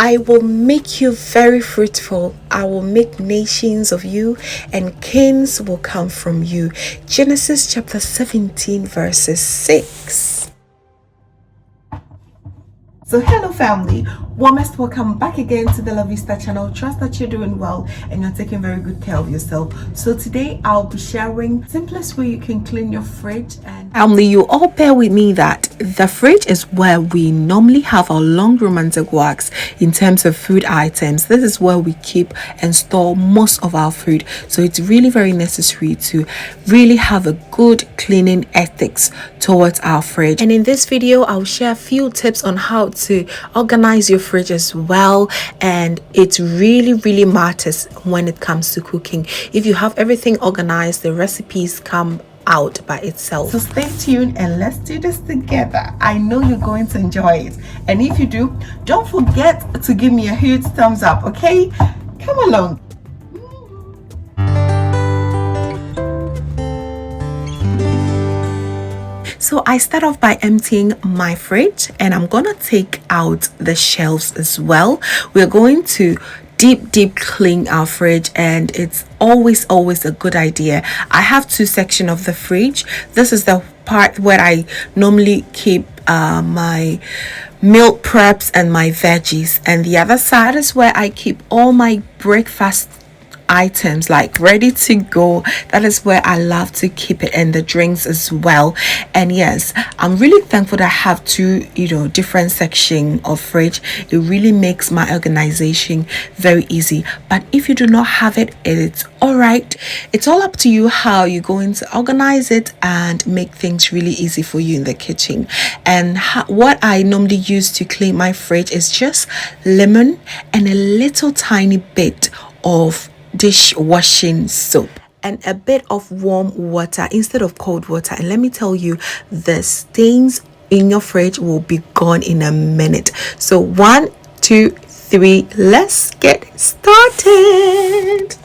I will make you very fruitful. I will make nations of you, and kings will come from you. Genesis chapter 17 verses 6. So hello family, warmest welcome back again to the La Vista channel. Trust that you're doing well and you're taking very good care of yourself. So today I'll be sharing simplest way you can clean your fridge. And family, you all bear with me that the fridge is where we normally have our long romantic walks in terms of food items. This is where we keep and store most of our food, so it's really very necessary to really have a good cleaning ethics towards our fridge. And in this video I'll share a few tips on how to organize your fridge as well, and it really matters when it comes to cooking. If you have everything organized, the recipes come out by itself. So stay tuned and let's do this together. I know you're going to enjoy it, and if you do, don't forget to give me a huge thumbs up. Okay, come along. So I start off by emptying my fridge, and I'm gonna take out the shelves as well. We're going to deep clean our fridge, and it's always a good idea. I have two sections of the fridge. This is the part where I normally keep my meal preps and my veggies, and the other side is where I keep all my breakfast items like ready to go. That is where I love to keep it, and the drinks as well. And yes, I'm really thankful that I have two different section of fridge. It really makes my organization very easy. But if you do not have it, it's all right. It's all up to you how you're going to organize it and make things really easy for you in the kitchen. And what I normally use to clean my fridge is just lemon and a little tiny bit of dishwashing soap and a bit of warm water instead of cold water. And let me tell you, the stains in your fridge will be gone in a minute. So 1, 2, 3, let's get started.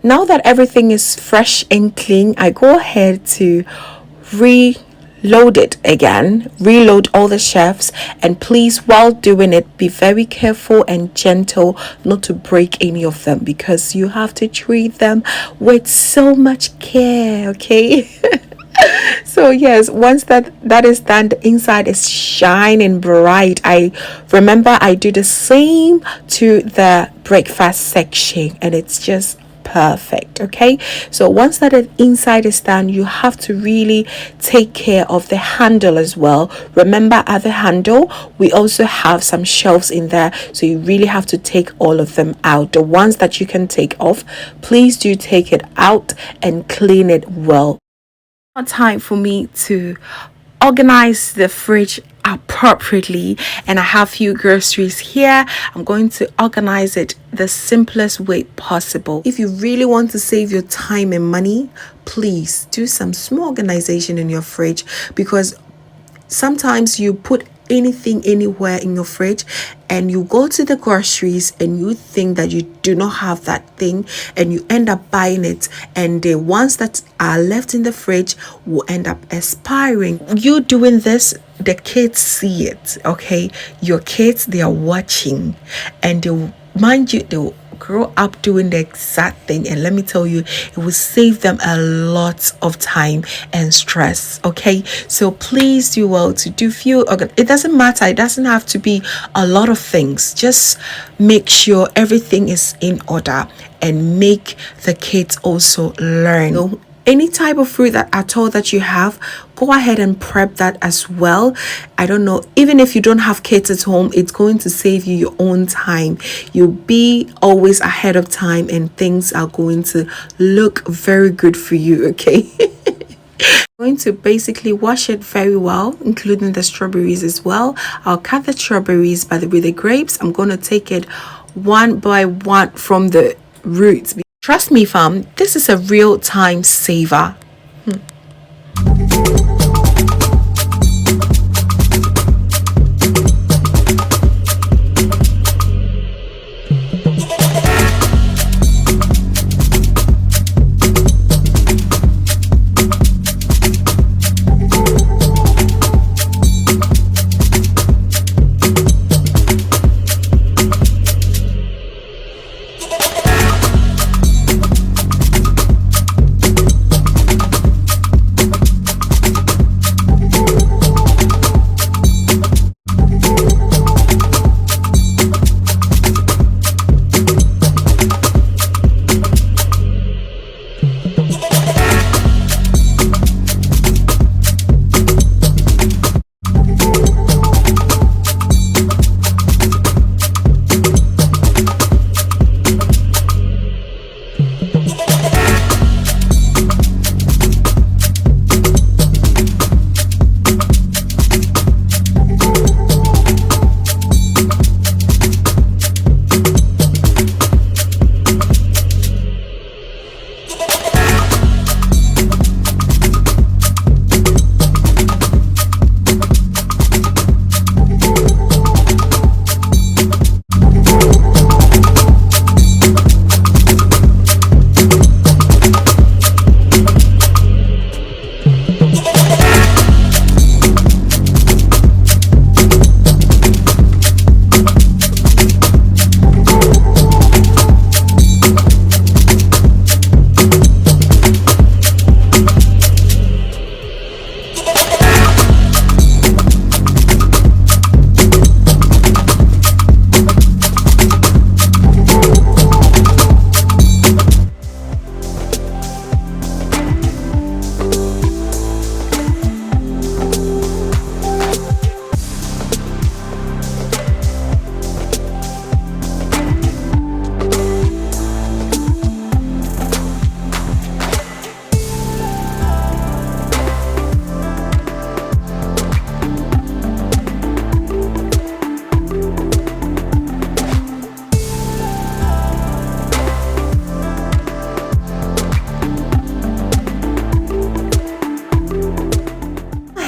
Now that everything is fresh and clean, I go ahead to reload it again, reload all the shelves. And please, while doing it, be very careful and gentle not to break any of them, because you have to treat them with so much care, okay? So yes, once that is done, the inside is shining bright. I remember I do the same to the breakfast section, and it's just perfect. Okay, so once that the inside is done, you have to really take care of the handle as well. Remember, at the handle we also have some shelves in there, so you really have to take all of them out. The ones that you can take off, please do take it out and clean it well. Time for me to organize the fridge appropriately, and I have few groceries here. I'm going to organize it the simplest way possible. If you really want to save your time and money, please do some small organization in your fridge, because sometimes you put anything anywhere in your fridge and you go to the groceries and you think that you do not have that thing, and you end up buying it, and the ones that are left in the fridge will end up expiring. You doing this, the kids see it, okay? Your kids, they are watching, and they, mind you, they'll grow up doing the exact thing, and let me tell you, it will save them a lot of time and stress. Okay, so please do well to do few it doesn't matter, it doesn't have to be a lot of things, just make sure everything is in order and make the kids also learn. So any type of fruit that at all that you have, go ahead and prep that as well. I don't know, even if you don't have kids at home, it's going to save you your own time. You'll be always ahead of time, and things are going to look very good for you. Okay. I'm going to basically wash it very well, including the strawberries as well. I'll cut the strawberries, by the way, the grapes, I'm going to take it one by one from the roots. Trust me, fam, this is a real time saver.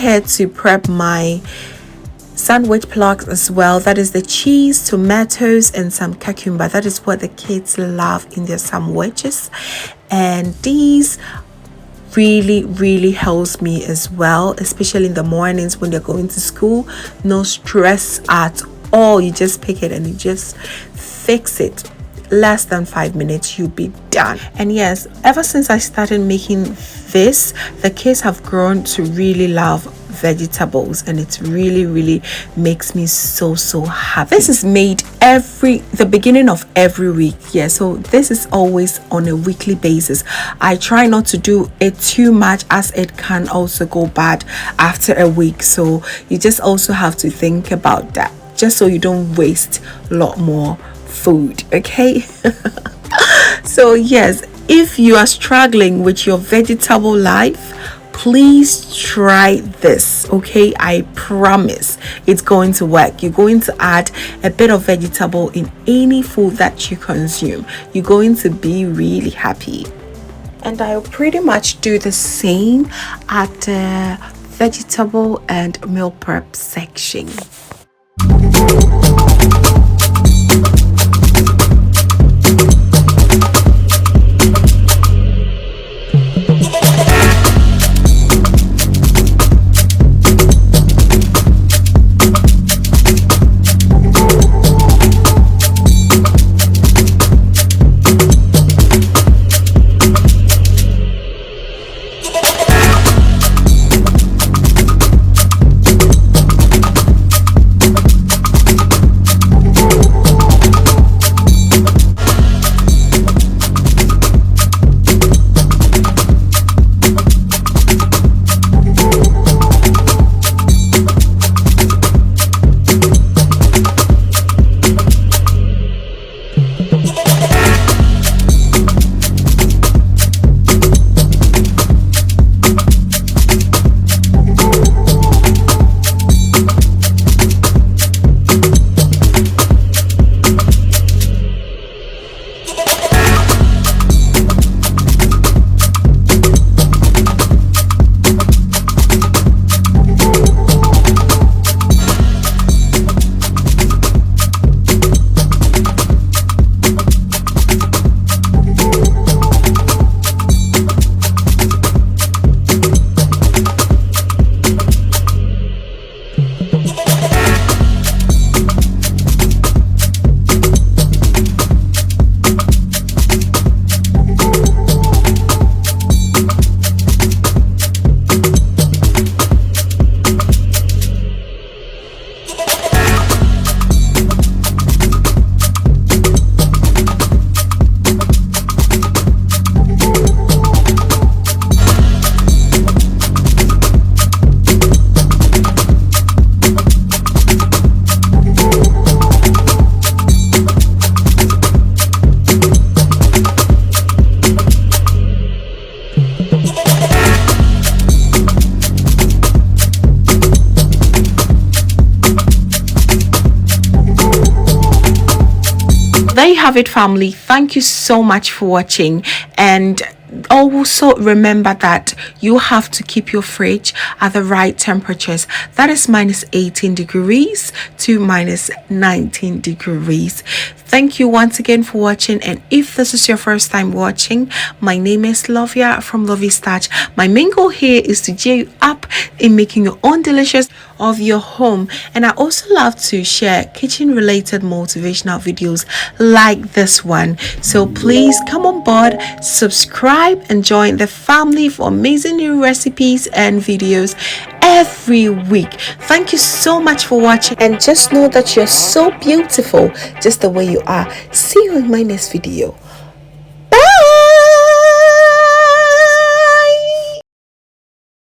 Here to prep my sandwich blocks as well. That is the cheese, tomatoes, and some cucumber. That is what the kids love in their sandwiches. and these really helps me as well, especially in the mornings when they're going to school. No stress at all. You just pick it and you just fix it. Less than 5 minutes, you'll be done. And yes, ever since I started making this, the kids have grown to really love vegetables, and it really makes me so happy. This is made the beginning of every week. Yeah, so this is always on a weekly basis. I try not to do it too much, as it can also go bad after a week. So you just also have to think about that, just so you don't waste a lot more food. Okay. So yes, if you are struggling with your vegetable life, please try this. Okay, I promise it's going to work. You're going to add a bit of vegetable in any food that you consume. You're going to be really happy. And I'll pretty much do the same at the vegetable and meal prep section. There you have it, family. Thank you so much for watching, and also remember that you have to keep your fridge at the right temperatures. That is minus 18 degrees to minus 19 degrees. Thank you once again for watching, and if this is your first time watching, my name is Lovia from Lovey Starch. My main goal here is to cheer you up in making your own delicious of your home, and I also love to share kitchen related motivational videos like this one. So please come on board, subscribe, and join the family for amazing new recipes and videos every week. Thank you so much for watching, and just know that you're so beautiful just the way you are. See you in my next video.